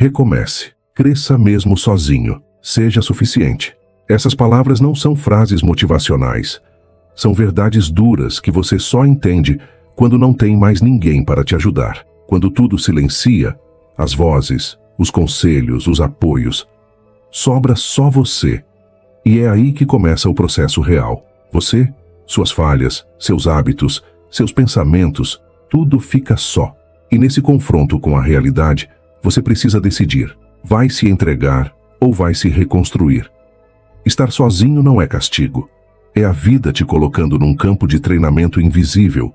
Recomece. Cresça mesmo sozinho. Seja suficiente. Essas palavras não são frases motivacionais. São verdades duras que você só entende quando não tem mais ninguém para te ajudar. Quando tudo silencia, as vozes, os conselhos, os apoios, sobra só você. E é aí que começa o processo real. Você, suas falhas, seus hábitos, seus pensamentos, tudo fica só. E nesse confronto com a realidade, você precisa decidir: vai se entregar ou vai se reconstruir? Estar sozinho não é castigo. É a vida te colocando num campo de treinamento invisível,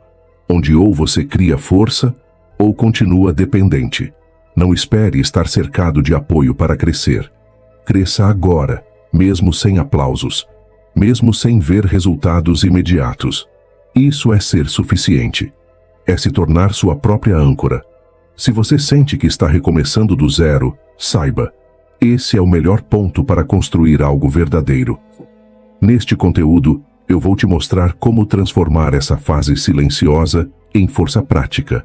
onde ou você cria força ou continua dependente. Não espere estar cercado de apoio para crescer. Cresça agora, mesmo sem aplausos, mesmo sem ver resultados imediatos. Isso é ser suficiente. É se tornar sua própria âncora. Se você sente que está recomeçando do zero, saiba, esse é o melhor ponto para construir algo verdadeiro. Neste conteúdo, eu vou te mostrar como transformar essa fase silenciosa em força prática.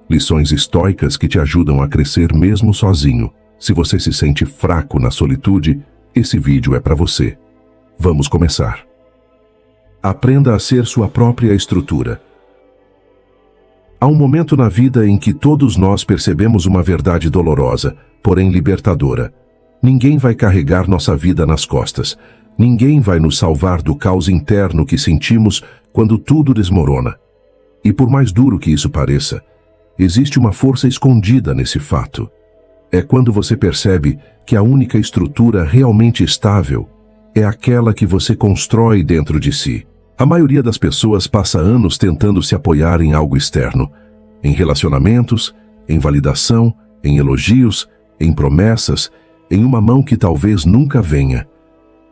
Lições estoicas que te ajudam a crescer mesmo sozinho. Se você se sente fraco na solitude, esse vídeo é para você. Vamos começar. Aprenda a ser sua própria estrutura. Há um momento na vida em que todos nós percebemos uma verdade dolorosa, porém libertadora. Ninguém vai carregar nossa vida nas costas. Ninguém vai nos salvar do caos interno que sentimos quando tudo desmorona. E por mais duro que isso pareça, existe uma força escondida nesse fato. É quando você percebe que a única estrutura realmente estável é aquela que você constrói dentro de si. A maioria das pessoas passa anos tentando se apoiar em algo externo, em relacionamentos, em validação, em elogios, em promessas, em uma mão que talvez nunca venha.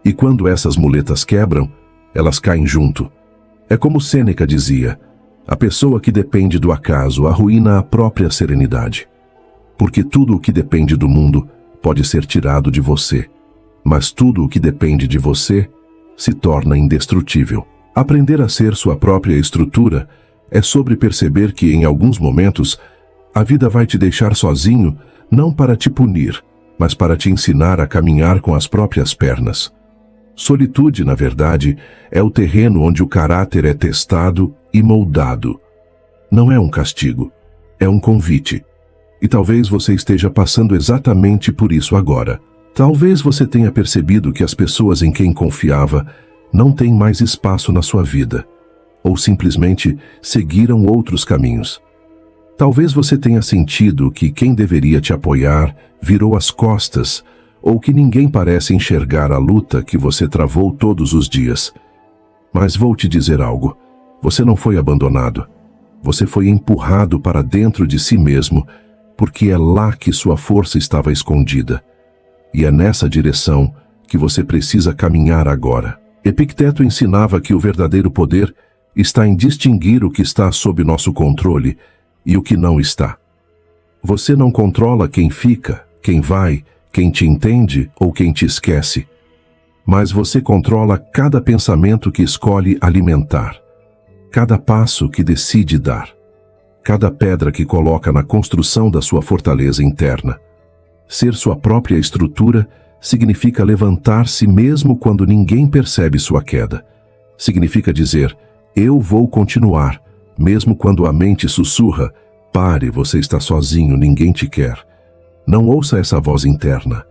E quando essas muletas quebram, elas caem junto. É como Sêneca dizia: a pessoa que depende do acaso arruína a própria serenidade. Porque tudo o que depende do mundo pode ser tirado de você, mas tudo o que depende de você se torna indestrutível. Aprender a ser sua própria estrutura é sobre perceber que, em alguns momentos, a vida vai te deixar sozinho, não para te punir, mas para te ensinar a caminhar com as próprias pernas. Solitude, na verdade, é o terreno onde o caráter é testado e moldado. Não é um castigo, é um convite. E talvez você esteja passando exatamente por isso agora. Talvez você tenha percebido que as pessoas em quem confiava não têm mais espaço na sua vida, ou simplesmente seguiram outros caminhos. Talvez você tenha sentido que quem deveria te apoiar virou as costas, ou que ninguém parece enxergar a luta que você travou todos os dias. Mas vou te dizer algo: você não foi abandonado. Você foi empurrado para dentro de si mesmo, porque é lá que sua força estava escondida. E é nessa direção que você precisa caminhar agora. Epicteto ensinava que o verdadeiro poder está em distinguir o que está sob nosso controle e o que não está. Você não controla quem fica, quem vai, quem te entende ou quem te esquece. Mas você controla cada pensamento que escolhe alimentar, cada passo que decide dar, cada pedra que coloca na construção da sua fortaleza interna. Ser sua própria estrutura significa levantar-se mesmo quando ninguém percebe sua queda. Significa dizer: eu vou continuar, mesmo quando a mente sussurra: pare, você está sozinho, ninguém te quer. Não ouça essa voz interna.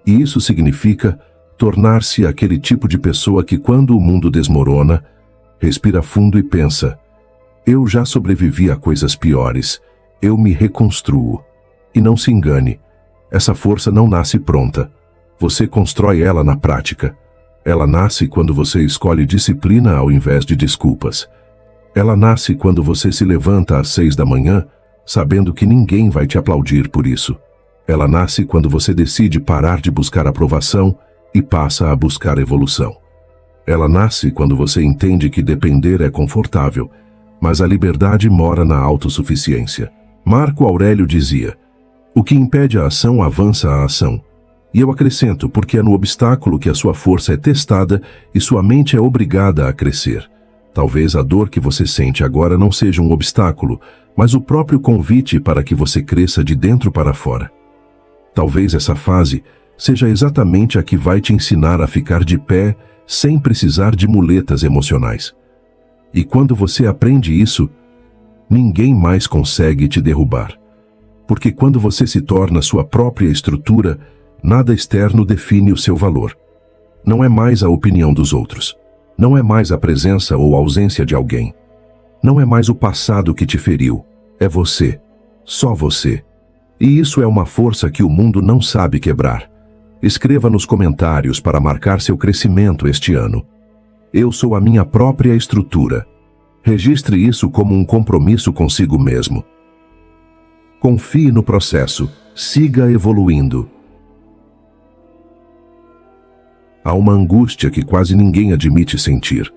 E isso significa tornar-se aquele tipo de pessoa que, quando o mundo desmorona, respira fundo e pensa: eu já sobrevivi a coisas piores, eu me reconstruo. E não se engane, essa força não nasce pronta. Você constrói ela na prática. Ela nasce quando você escolhe disciplina ao invés de desculpas. Ela nasce quando você se levanta às 6 da manhã, sabendo que ninguém vai te aplaudir por isso. Ela nasce quando você decide parar de buscar aprovação e passa a buscar evolução. Ela nasce quando você entende que depender é confortável, mas a liberdade mora na autossuficiência. Marco Aurélio dizia: o que impede a ação avança a ação. E eu acrescento, porque é no obstáculo que a sua força é testada e sua mente é obrigada a crescer. Talvez a dor que você sente agora não seja um obstáculo, mas o próprio convite para que você cresça de dentro para fora. Talvez essa fase seja exatamente a que vai te ensinar a ficar de pé sem precisar de muletas emocionais. E quando você aprende isso, ninguém mais consegue te derrubar. Porque quando você se torna sua própria estrutura, nada externo define o seu valor. Não é mais a opinião dos outros. Não é mais a presença ou ausência de alguém. Não é mais o passado que te feriu. É você. Só você. E isso é uma força que o mundo não sabe quebrar. Escreva nos comentários para marcar seu crescimento este ano. Eu sou a minha própria estrutura. Registre isso como um compromisso consigo mesmo. Confie no processo. Siga evoluindo. Há uma angústia que quase ninguém admite sentir.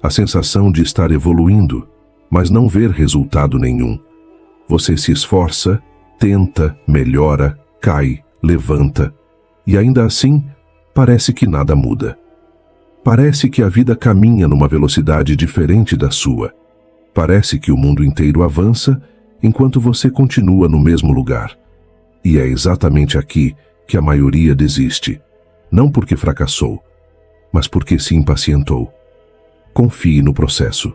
A sensação de estar evoluindo, mas não ver resultado nenhum. Você se esforça, tenta, melhora, cai, levanta, e ainda assim, parece que nada muda. Parece que a vida caminha numa velocidade diferente da sua. Parece que o mundo inteiro avança, enquanto você continua no mesmo lugar. E é exatamente aqui que a maioria desiste. Não porque fracassou, mas porque se impacientou. Confie no processo.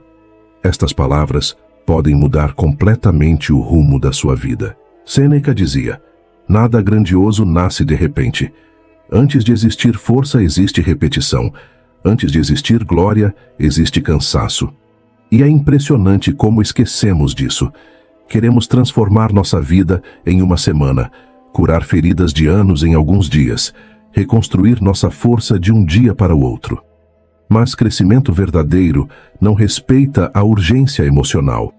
Estas palavras podem mudar completamente o rumo da sua vida. Sêneca dizia: nada grandioso nasce de repente. Antes de existir força, existe repetição. Antes de existir glória, existe cansaço. E é impressionante como esquecemos disso. Queremos transformar nossa vida em uma semana, curar feridas de anos em alguns dias, reconstruir nossa força de um dia para o outro. Mas crescimento verdadeiro não respeita a urgência emocional.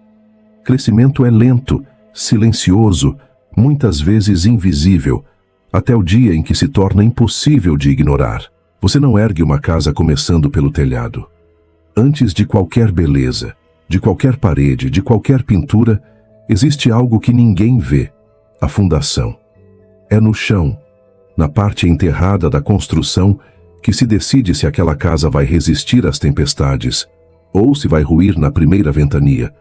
Crescimento é lento, silencioso, muitas vezes invisível, até o dia em que se torna impossível de ignorar. Você não ergue uma casa começando pelo telhado. Antes de qualquer beleza, de qualquer parede, de qualquer pintura, existe algo que ninguém vê: a fundação. É no chão, na parte enterrada da construção, que se decide se aquela casa vai resistir às tempestades ou se vai ruir na primeira ventania.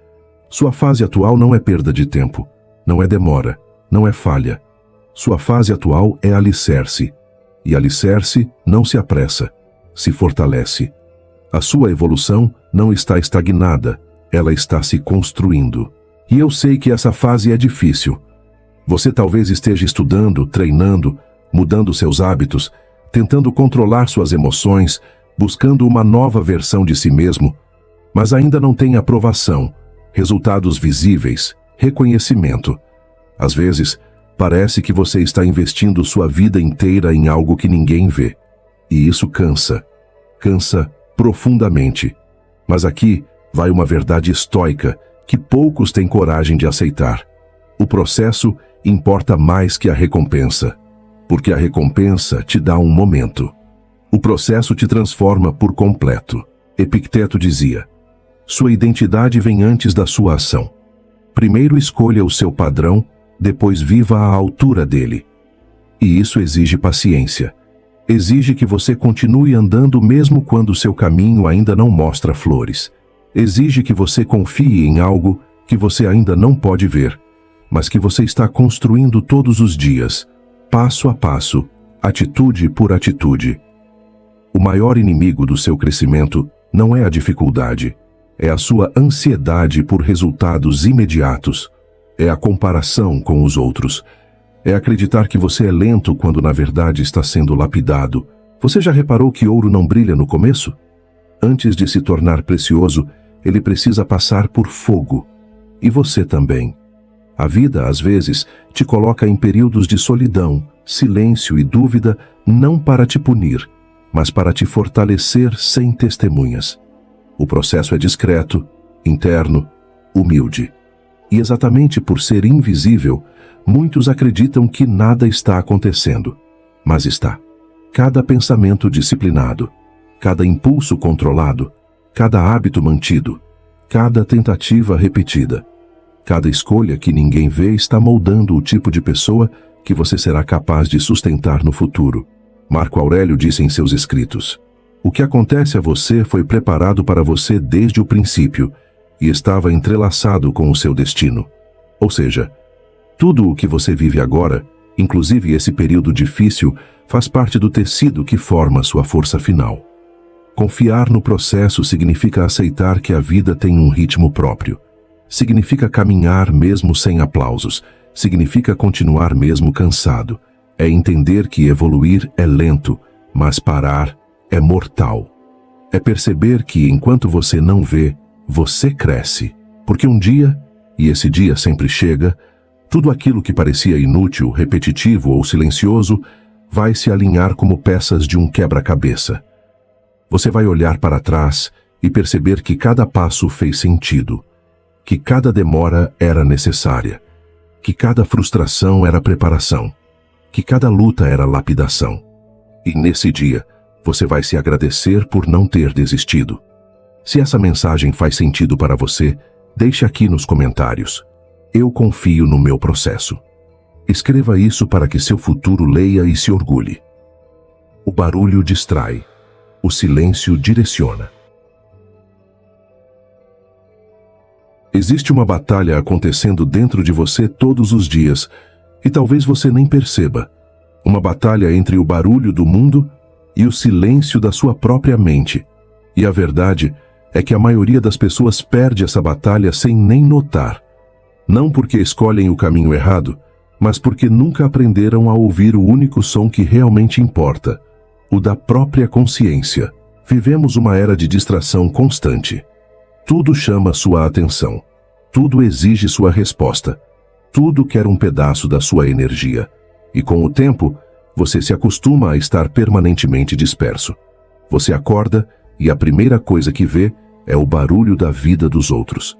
Sua fase atual não é perda de tempo, não é demora, não é falha. Sua fase atual é alicerce, e alicerce não se apressa, se fortalece. A sua evolução não está estagnada, ela está se construindo. E eu sei que essa fase é difícil. Você talvez esteja estudando, treinando, mudando seus hábitos, tentando controlar suas emoções, buscando uma nova versão de si mesmo, mas ainda não tem aprovação, resultados visíveis, reconhecimento. Às vezes, parece que você está investindo sua vida inteira em algo que ninguém vê. E isso cansa. Cansa profundamente. Mas aqui vai uma verdade estoica que poucos têm coragem de aceitar. O processo importa mais que a recompensa, porque a recompensa te dá um momento. O processo te transforma por completo. Epicteto dizia: sua identidade vem antes da sua ação. Primeiro escolha o seu padrão, depois viva à altura dele. E isso exige paciência. Exige que você continue andando mesmo quando seu caminho ainda não mostra flores. Exige que você confie em algo que você ainda não pode ver, mas que você está construindo todos os dias, passo a passo, atitude por atitude. O maior inimigo do seu crescimento não é a dificuldade, é a sua ansiedade por resultados imediatos, é a comparação com os outros, é acreditar que você é lento quando na verdade está sendo lapidado. Você já reparou que ouro não brilha no começo? Antes de se tornar precioso, ele precisa passar por fogo. E você também. A vida, às vezes, te coloca em períodos de solidão, silêncio e dúvida, não para te punir, mas para te fortalecer sem testemunhas. O processo é discreto, interno, humilde. E exatamente por ser invisível, muitos acreditam que nada está acontecendo. Mas está. Cada pensamento disciplinado, cada impulso controlado, cada hábito mantido, cada tentativa repetida, cada escolha que ninguém vê está moldando o tipo de pessoa que você será capaz de sustentar no futuro. Marco Aurélio disse em seus escritos: o que acontece a você foi preparado para você desde o princípio e estava entrelaçado com o seu destino. Ou seja, tudo o que você vive agora Inclusive, esse período difícil faz parte do tecido que forma sua força final. Confiar no processo significa aceitar que a vida tem um ritmo próprio. Significa caminhar mesmo sem aplausos. Significa continuar mesmo cansado. É entender que evoluir é lento, mas parar é mortal. É perceber que enquanto você não vê, você cresce. Porque um dia, e esse dia sempre chega, tudo aquilo que parecia inútil, repetitivo ou silencioso vai se alinhar como peças de um quebra-cabeça. Você vai olhar para trás e perceber que cada passo fez sentido, que cada demora era necessária, que cada frustração era preparação, que cada luta era lapidação. E nesse dia, você vai se agradecer por não ter desistido. Se essa mensagem faz sentido para você, deixe aqui nos comentários. Eu confio no meu processo. Escreva isso para que seu futuro leia e se orgulhe. O barulho distrai. O silêncio direciona. Existe uma batalha acontecendo dentro de você todos os dias, e talvez você nem perceba. Uma batalha entre o barulho do mundo e o silêncio da sua própria mente. E a verdade é que a maioria das pessoas perde essa batalha sem nem notar. Não porque escolhem o caminho errado, mas porque nunca aprenderam a ouvir o único som que realmente importa, o da própria consciência. Vivemos uma era de distração constante. Tudo chama sua atenção. Tudo exige sua resposta. Tudo quer um pedaço da sua energia. E com o tempo, você se acostuma a estar permanentemente disperso. Você acorda e a primeira coisa que vê é o barulho da vida dos outros.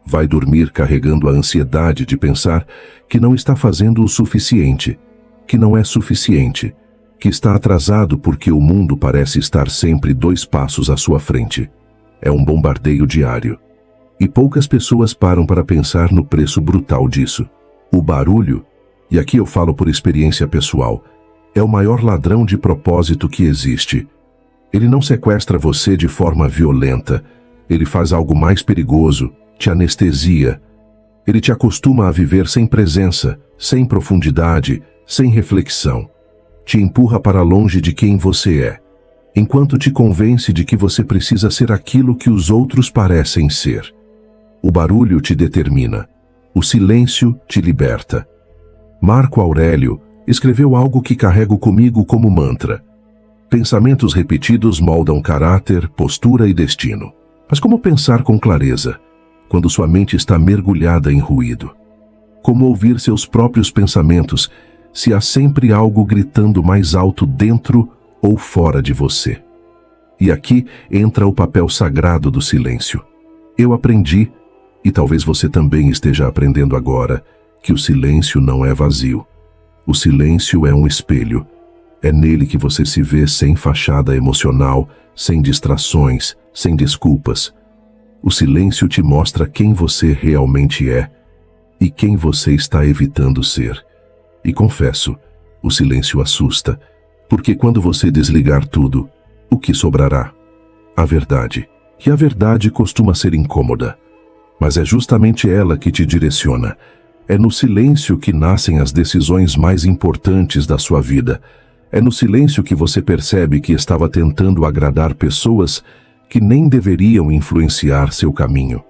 Vai dormir carregando a ansiedade de pensar que não está fazendo o suficiente, que não é suficiente, que está atrasado porque o mundo parece estar sempre 2 passos à sua frente. É um bombardeio diário. E poucas pessoas param para pensar no preço brutal disso. O barulho, e aqui eu falo por experiência pessoal, é o maior ladrão de propósito que existe. Ele não sequestra você de forma violenta. Ele faz algo mais perigoso, te anestesia. Ele te acostuma a viver sem presença, sem profundidade, sem reflexão. Te empurra para longe de quem você é, enquanto te convence de que você precisa ser aquilo que os outros parecem ser. O barulho te determina. O silêncio te liberta. Marco Aurélio escreveu algo que carrego comigo como mantra. Pensamentos repetidos moldam caráter, postura e destino. Mas como pensar com clareza, quando sua mente está mergulhada em ruído? Como ouvir seus próprios pensamentos, se há sempre algo gritando mais alto dentro ou fora de você? E aqui entra o papel sagrado do silêncio. Eu aprendi, e talvez você também esteja aprendendo agora, que o silêncio não é vazio. O silêncio é um espelho. É nele que você se vê sem fachada emocional, sem distrações, sem desculpas. O silêncio te mostra quem você realmente é e quem você está evitando ser. E confesso, o silêncio assusta, porque quando você desligar tudo, o que sobrará? A verdade. E a verdade costuma ser incômoda, mas é justamente ela que te direciona. É no silêncio que nascem as decisões mais importantes da sua vida. É no silêncio que você percebe que estava tentando agradar pessoas que nem deveriam influenciar seu caminho.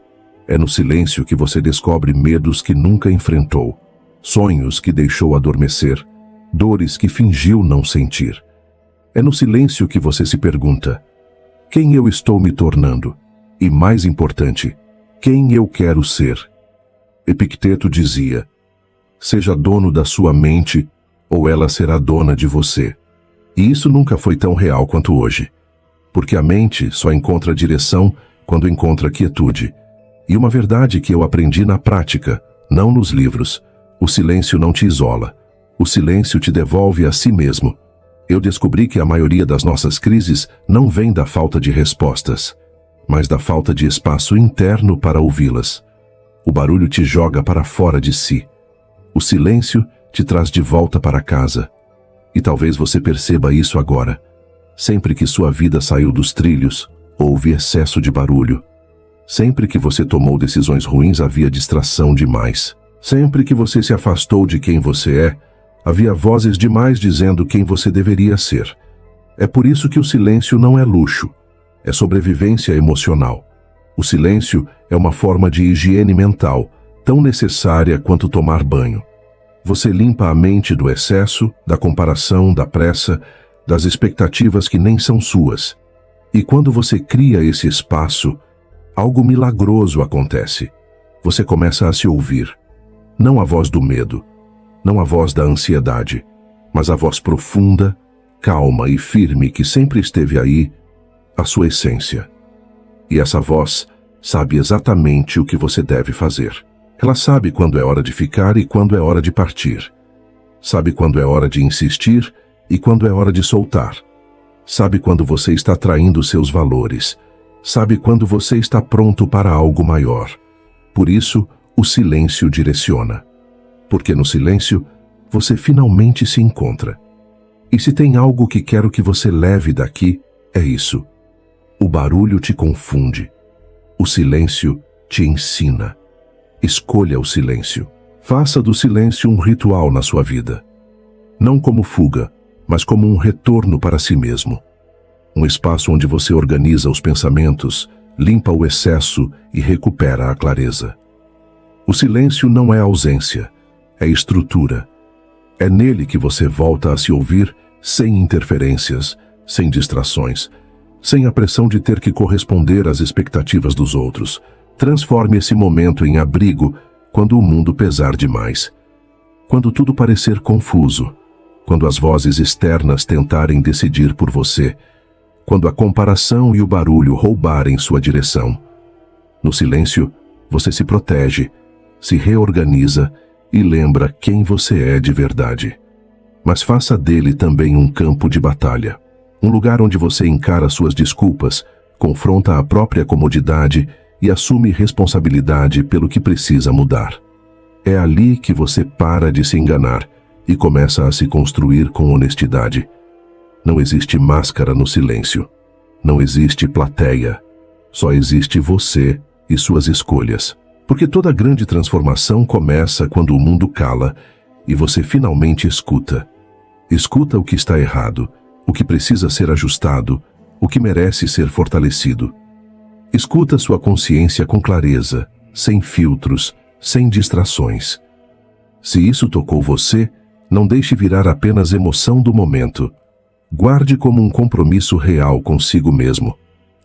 É no silêncio que você descobre medos que nunca enfrentou, sonhos que deixou adormecer, dores que fingiu não sentir. É no silêncio que você se pergunta: quem eu estou me tornando? E mais importante, quem eu quero ser? Epicteto dizia: seja dono da sua mente, ou ela será dona de você. E isso nunca foi tão real quanto hoje. Porque a mente só encontra direção quando encontra quietude. E uma verdade que eu aprendi na prática, não nos livros: o silêncio não te isola. O silêncio te devolve a si mesmo. Eu descobri que a maioria das nossas crises não vem da falta de respostas, mas da falta de espaço interno para ouvi-las. O barulho te joga para fora de si. O silêncio te traz de volta para casa. E talvez você perceba isso agora. Sempre que sua vida saiu dos trilhos, houve excesso de barulho. Sempre que você tomou decisões ruins, havia distração demais. Sempre que você se afastou de quem você é, Havia vozes demais dizendo quem você deveria ser. É por isso que o silêncio não é luxo, é sobrevivência emocional. O silêncio é uma forma de higiene mental, tão necessária quanto tomar banho. Você limpa a mente do excesso, da comparação, da pressa, das expectativas que nem são suas. E quando você cria esse espaço, algo milagroso acontece. Você começa a se ouvir. Não a voz do medo, não a voz da ansiedade, mas a voz profunda, calma e firme que sempre esteve aí, a sua essência. E essa voz sabe exatamente o que você deve fazer. Ela sabe quando é hora de ficar e quando é hora de partir. Sabe quando é hora de insistir e quando é hora de soltar. Sabe quando você está traindo seus valores. Sabe quando você está pronto para algo maior. Por isso, o silêncio direciona. Porque no silêncio, você finalmente se encontra. E se tem algo que quero que você leve daqui, é isso. O barulho te confunde. O silêncio te ensina. Escolha o silêncio. Faça do silêncio um ritual na sua vida. Não como fuga, mas como um retorno para si mesmo. Um espaço onde você organiza os pensamentos, limpa o excesso e recupera a clareza. O silêncio não é ausência, é estrutura. É nele que você volta a se ouvir sem interferências, sem distrações, sem a pressão de ter que corresponder às expectativas dos outros. Transforme esse momento em abrigo quando o mundo pesar demais. Quando tudo parecer confuso. Quando as vozes externas tentarem decidir por você. Quando a comparação e o barulho roubarem sua direção. No silêncio, você se protege, se reorganiza e lembra quem você é de verdade. Mas faça dele também um campo de batalha. Um lugar onde você encara suas desculpas, confronta a própria comodidade e assume responsabilidade pelo que precisa mudar. É ali que você para de se enganar e começa a se construir com honestidade. Não existe máscara no silêncio. Não existe plateia. Só existe você e suas escolhas. Porque toda grande transformação começa quando o mundo cala e você finalmente escuta. Escuta o que está errado, o que precisa ser ajustado, o que merece ser fortalecido. Escuta sua consciência com clareza, sem filtros, sem distrações. Se isso tocou você, não deixe virar apenas emoção do momento. Guarde como um compromisso real consigo mesmo.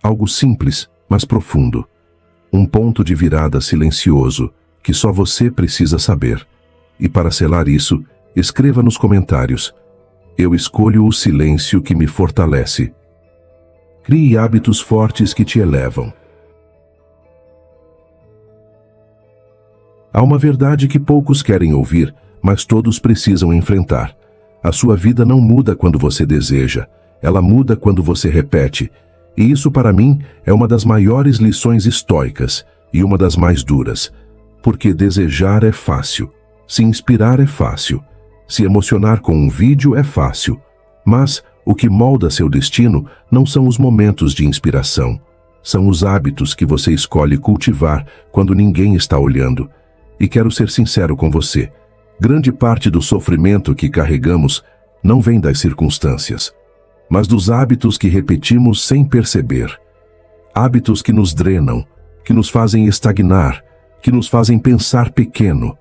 Algo simples, mas profundo. Um ponto de virada silencioso, que só você precisa saber. E para selar isso, escreva nos comentários: eu escolho o silêncio que me fortalece. Crie hábitos fortes que te elevam. Há uma verdade que poucos querem ouvir, mas todos precisam enfrentar. A sua vida não muda quando você deseja, ela muda quando você repete. E isso, para mim, é uma das maiores lições estoicas e uma das mais duras. Porque desejar é fácil, se inspirar é fácil, se emocionar com um vídeo é fácil. Mas o que molda seu destino não são os momentos de inspiração. São os hábitos que você escolhe cultivar quando ninguém está olhando. E quero ser sincero com você. Grande parte do sofrimento que carregamos não vem das circunstâncias, mas dos hábitos que repetimos sem perceber. Hábitos que nos drenam, que nos fazem estagnar, que nos fazem pensar pequeno.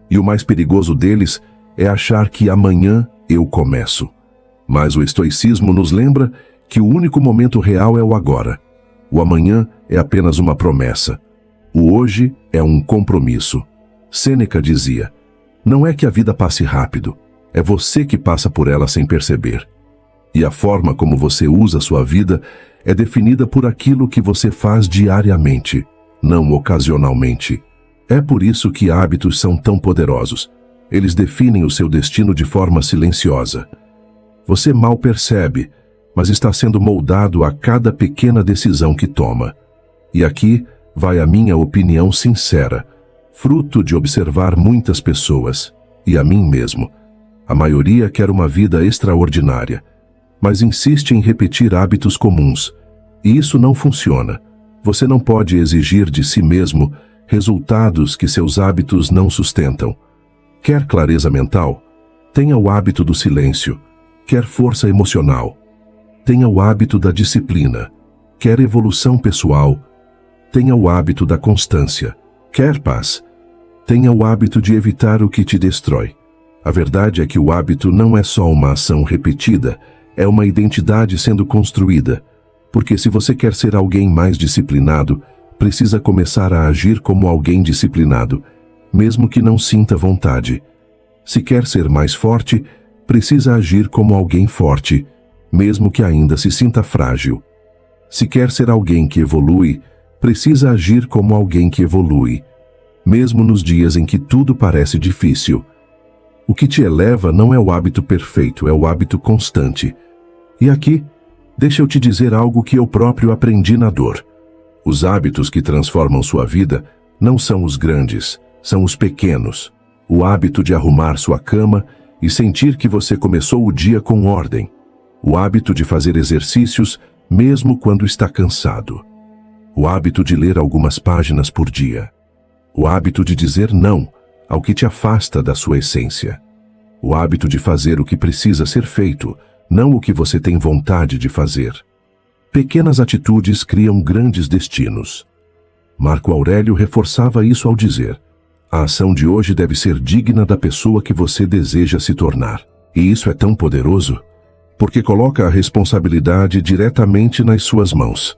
E o mais perigoso deles é achar que amanhã eu começo. Mas o estoicismo nos lembra que o único momento real é o agora. O amanhã é apenas uma promessa. O hoje é um compromisso. Sêneca dizia: não é que a vida passe rápido, é você que passa por ela sem perceber. E a forma como você usa sua vida é definida por aquilo que você faz diariamente, não ocasionalmente. É por isso que hábitos são tão poderosos. Eles definem o seu destino de forma silenciosa. Você mal percebe, mas está sendo moldado a cada pequena decisão que toma. E aqui vai a minha opinião sincera, fruto de observar muitas pessoas, e a mim mesmo. A maioria quer uma vida extraordinária, mas insiste em repetir hábitos comuns. E isso não funciona. Você não pode exigir de si mesmo resultados que seus hábitos não sustentam. Quer clareza mental? Tenha o hábito do silêncio, quer força emocional. Tenha o hábito da disciplina, quer evolução pessoal. Tenha o hábito da constância, quer paz. Tenha o hábito de evitar o que te destrói. A verdade é que o hábito não é só uma ação repetida, é uma identidade sendo construída. Porque se você quer ser alguém mais disciplinado, precisa começar a agir como alguém disciplinado, mesmo que não sinta vontade. Se quer ser mais forte, precisa agir como alguém forte, mesmo que ainda se sinta frágil. Se quer ser alguém que evolui, precisa agir como alguém que evolui, mesmo nos dias em que tudo parece difícil. O que te eleva não é o hábito perfeito, é o hábito constante. E aqui, deixa eu te dizer algo que eu próprio aprendi na dor. Os hábitos que transformam sua vida não são os grandes, são os pequenos. O hábito de arrumar sua cama e sentir que você começou o dia com ordem. O hábito de fazer exercícios mesmo quando está cansado. O hábito de ler algumas páginas por dia. O hábito de dizer não ao que te afasta da sua essência. O hábito de fazer o que precisa ser feito, não o que você tem vontade de fazer. Pequenas atitudes criam grandes destinos. Marco Aurélio reforçava isso ao dizer: a ação de hoje deve ser digna da pessoa que você deseja se tornar. E isso é tão poderoso, porque coloca a responsabilidade diretamente nas suas mãos.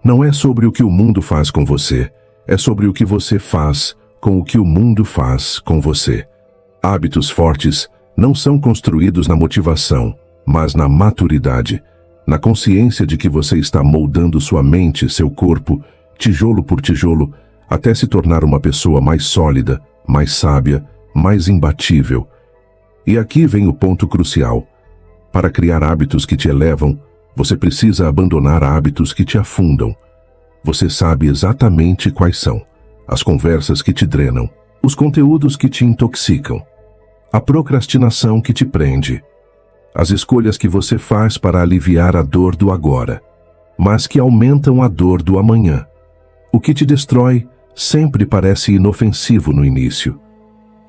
Não é sobre o que o mundo faz com você, é sobre o que você faz com o que o mundo faz com você. Hábitos fortes não são construídos na motivação, mas na maturidade, na consciência de que você está moldando sua mente, seu corpo, tijolo por tijolo, até se tornar uma pessoa mais sólida, mais sábia, mais imbatível. E aqui vem o ponto crucial. Para criar hábitos que te elevam, você precisa abandonar hábitos que te afundam. Você sabe exatamente quais são: as conversas que te drenam, os conteúdos que te intoxicam, a procrastinação que te prende, as escolhas que você faz para aliviar a dor do agora, mas que aumentam a dor do amanhã. O que te destrói sempre parece inofensivo no início.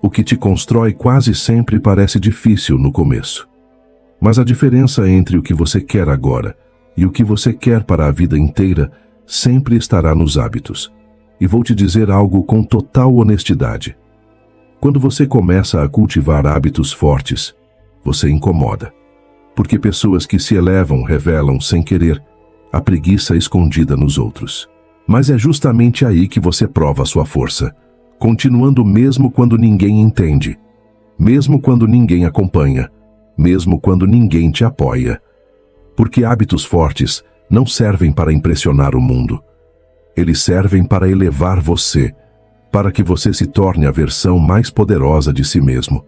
O que te constrói quase sempre parece difícil no começo. Mas a diferença entre o que você quer agora e o que você quer para a vida inteira sempre estará nos hábitos. E vou te dizer algo com total honestidade. Quando você começa a cultivar hábitos fortes, você incomoda. Porque pessoas que se elevam revelam, sem querer, a preguiça escondida nos outros. Mas é justamente aí que você prova sua força, continuando mesmo quando ninguém entende, mesmo quando ninguém acompanha, mesmo quando ninguém te apoia. Porque hábitos fortes não servem para impressionar o mundo. Eles servem para elevar você, para que você se torne a versão mais poderosa de si mesmo.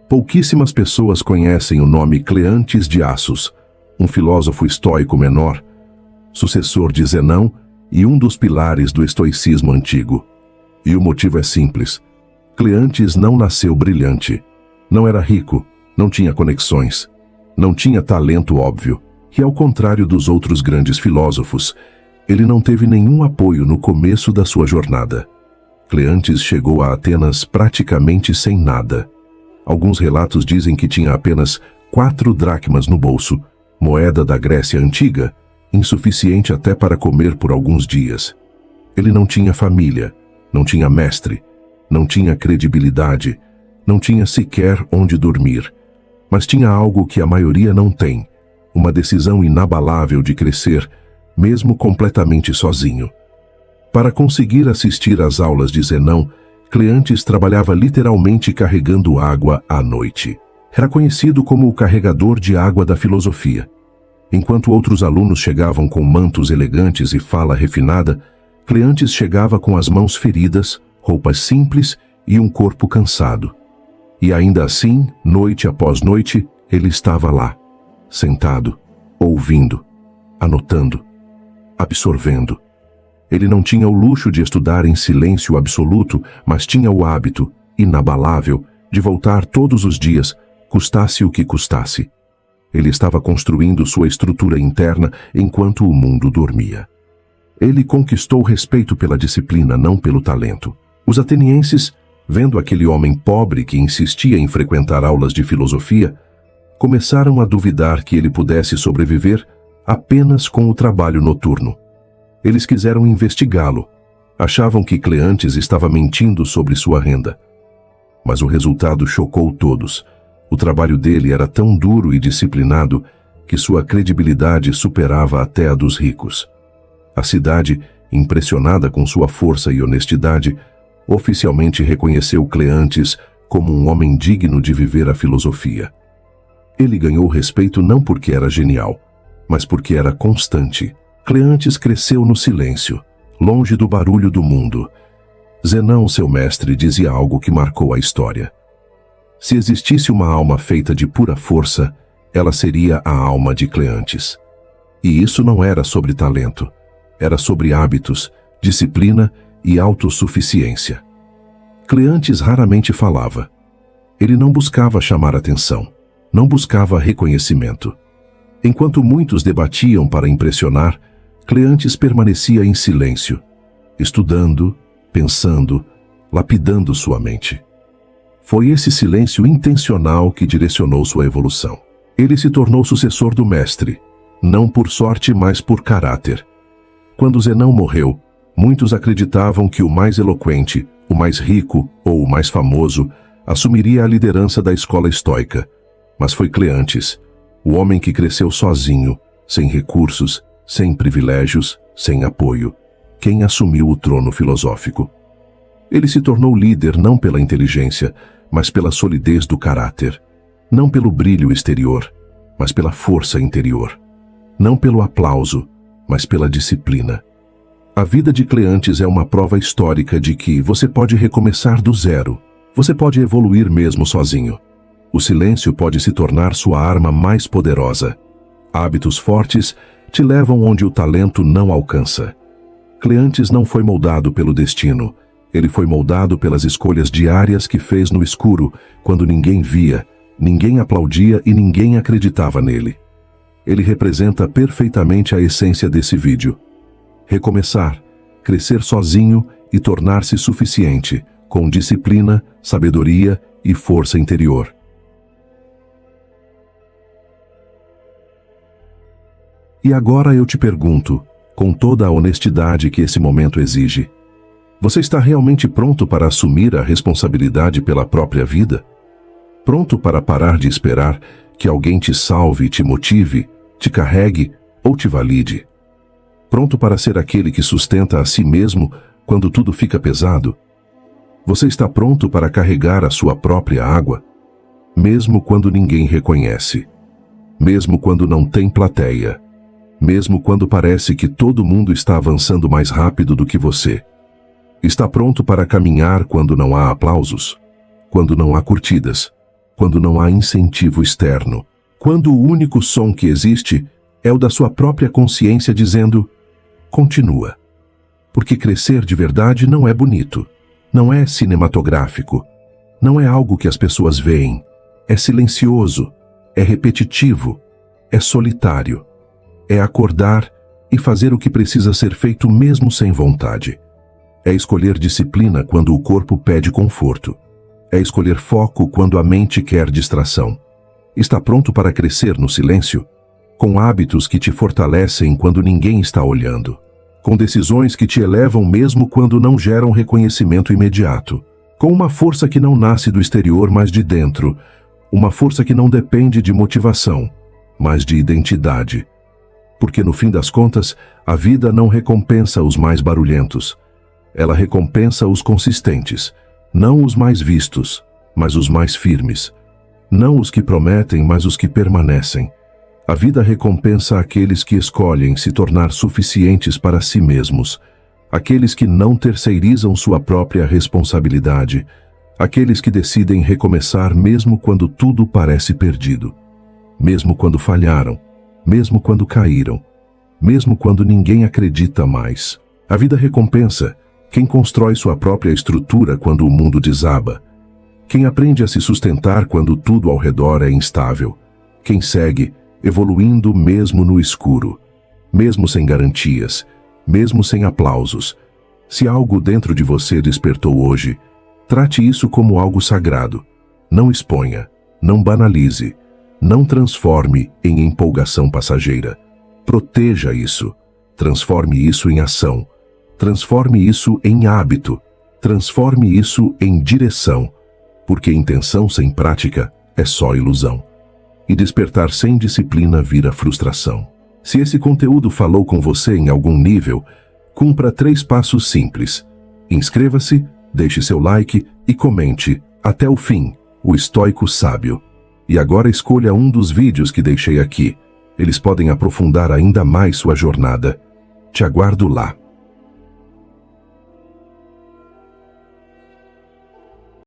Pouquíssimas pessoas conhecem o nome Cleantes de Assos, um filósofo estoico menor, sucessor de Zenão e um dos pilares do estoicismo antigo. E o motivo é simples. Cleantes não nasceu brilhante. Não era rico, não tinha conexões, não tinha talento óbvio, e ao contrário dos outros grandes filósofos, ele não teve nenhum apoio no começo da sua jornada. Cleantes chegou a Atenas praticamente sem nada. Alguns relatos dizem que tinha apenas 4 dracmas no bolso, moeda da Grécia Antiga, insuficiente até para comer por alguns dias. Ele não tinha família, não tinha mestre, não tinha credibilidade, não tinha sequer onde dormir. Mas tinha algo que a maioria não tem: uma decisão inabalável de crescer, mesmo completamente sozinho. Para conseguir assistir às aulas de Zenão, Cleantes trabalhava literalmente carregando água à noite. Era conhecido como o carregador de água da filosofia. Enquanto outros alunos chegavam com mantos elegantes e fala refinada, Cleantes chegava com as mãos feridas, roupas simples e um corpo cansado. E ainda assim, noite após noite, ele estava lá, sentado, ouvindo, anotando, absorvendo. Ele não tinha o luxo de estudar em silêncio absoluto, mas tinha o hábito, inabalável, de voltar todos os dias, custasse o que custasse. Ele estava construindo sua estrutura interna enquanto o mundo dormia. Ele conquistou respeito pela disciplina, não pelo talento. Os atenienses vendo aquele homem pobre que insistia em frequentar aulas de filosofia, começaram a duvidar que ele pudesse sobreviver apenas com o trabalho noturno. Eles quiseram investigá-lo. Achavam que Cleantes estava mentindo sobre sua renda. Mas o resultado chocou todos. O trabalho dele era tão duro e disciplinado que sua credibilidade superava até a dos ricos. A cidade, impressionada com sua força e honestidade, oficialmente reconheceu Cleantes como um homem digno de viver a filosofia. Ele ganhou respeito não porque era genial, mas porque era constante. Cleantes cresceu no silêncio, longe do barulho do mundo. Zenão, seu mestre, dizia algo que marcou a história. Se existisse uma alma feita de pura força, ela seria a alma de Cleantes. E isso não era sobre talento. Era sobre hábitos, disciplina e autossuficiência. Cleantes raramente falava. Ele não buscava chamar atenção, não buscava reconhecimento. Enquanto muitos debatiam para impressionar, Cleantes permanecia em silêncio, estudando, pensando, lapidando sua mente. Foi esse silêncio intencional que direcionou sua evolução. Ele se tornou sucessor do mestre, não por sorte, mas por caráter. Quando Zenão morreu, muitos acreditavam que o mais eloquente, o mais rico ou o mais famoso assumiria a liderança da escola estoica. Mas foi Cleantes, o homem que cresceu sozinho, sem recursos, sem privilégios, sem apoio, quem assumiu o trono filosófico. Ele se tornou líder não pela inteligência, mas pela solidez do caráter. Não pelo brilho exterior, mas pela força interior. Não pelo aplauso, mas pela disciplina. A vida de Cleantes é uma prova histórica de que você pode recomeçar do zero. Você pode evoluir mesmo sozinho. O silêncio pode se tornar sua arma mais poderosa. Hábitos fortes te levam onde o talento não alcança. Cleantes não foi moldado pelo destino. Ele foi moldado pelas escolhas diárias que fez no escuro, quando ninguém via, ninguém aplaudia e ninguém acreditava nele. Ele representa perfeitamente a essência desse vídeo. Recomeçar, crescer sozinho e tornar-se suficiente, com disciplina, sabedoria e força interior. E agora eu te pergunto, com toda a honestidade que esse momento exige, você está realmente pronto para assumir a responsabilidade pela própria vida? Pronto para parar de esperar que alguém te salve, te motive, te carregue ou te valide? Pronto para ser aquele que sustenta a si mesmo quando tudo fica pesado? Você está pronto para carregar a sua própria água? Mesmo quando ninguém reconhece. Mesmo quando não tem plateia. Mesmo quando parece que todo mundo está avançando mais rápido do que você. Está pronto para caminhar quando não há aplausos? Quando não há curtidas? Quando não há incentivo externo? Quando o único som que existe é o da sua própria consciência dizendo: continua. Porque crescer de verdade não é bonito, não é cinematográfico, não é algo que as pessoas veem, é silencioso, é repetitivo, é solitário, é acordar e fazer o que precisa ser feito mesmo sem vontade. É escolher disciplina quando o corpo pede conforto. É escolher foco quando a mente quer distração. Está pronto para crescer no silêncio? Com hábitos que te fortalecem quando ninguém está olhando. Com decisões que te elevam mesmo quando não geram reconhecimento imediato. Com uma força que não nasce do exterior, mas de dentro. Uma força que não depende de motivação, mas de identidade. Porque no fim das contas, a vida não recompensa os mais barulhentos. Ela recompensa os consistentes, não os mais vistos, mas os mais firmes. Não os que prometem, mas os que permanecem. A vida recompensa aqueles que escolhem se tornar suficientes para si mesmos, aqueles que não terceirizam sua própria responsabilidade, aqueles que decidem recomeçar mesmo quando tudo parece perdido, mesmo quando falharam, mesmo quando caíram, mesmo quando ninguém acredita mais. A vida recompensa quem constrói sua própria estrutura quando o mundo desaba, quem aprende a se sustentar quando tudo ao redor é instável, quem segue evoluindo mesmo no escuro, mesmo sem garantias, mesmo sem aplausos. Se algo dentro de você despertou hoje, Trate isso como algo sagrado. Não exponha, não banalize, não transforme em empolgação passageira. Proteja isso. Transforme isso em ação. Transforme isso em hábito. Transforme isso em direção. Porque intenção sem prática é só ilusão. E despertar sem disciplina vira frustração. Se esse conteúdo falou com você em algum nível, cumpra 3 passos simples. Inscreva-se, deixe seu like e comente até o fim, o estoico sábio. E agora escolha um dos vídeos que deixei aqui. Eles podem aprofundar ainda mais sua jornada. Te aguardo lá.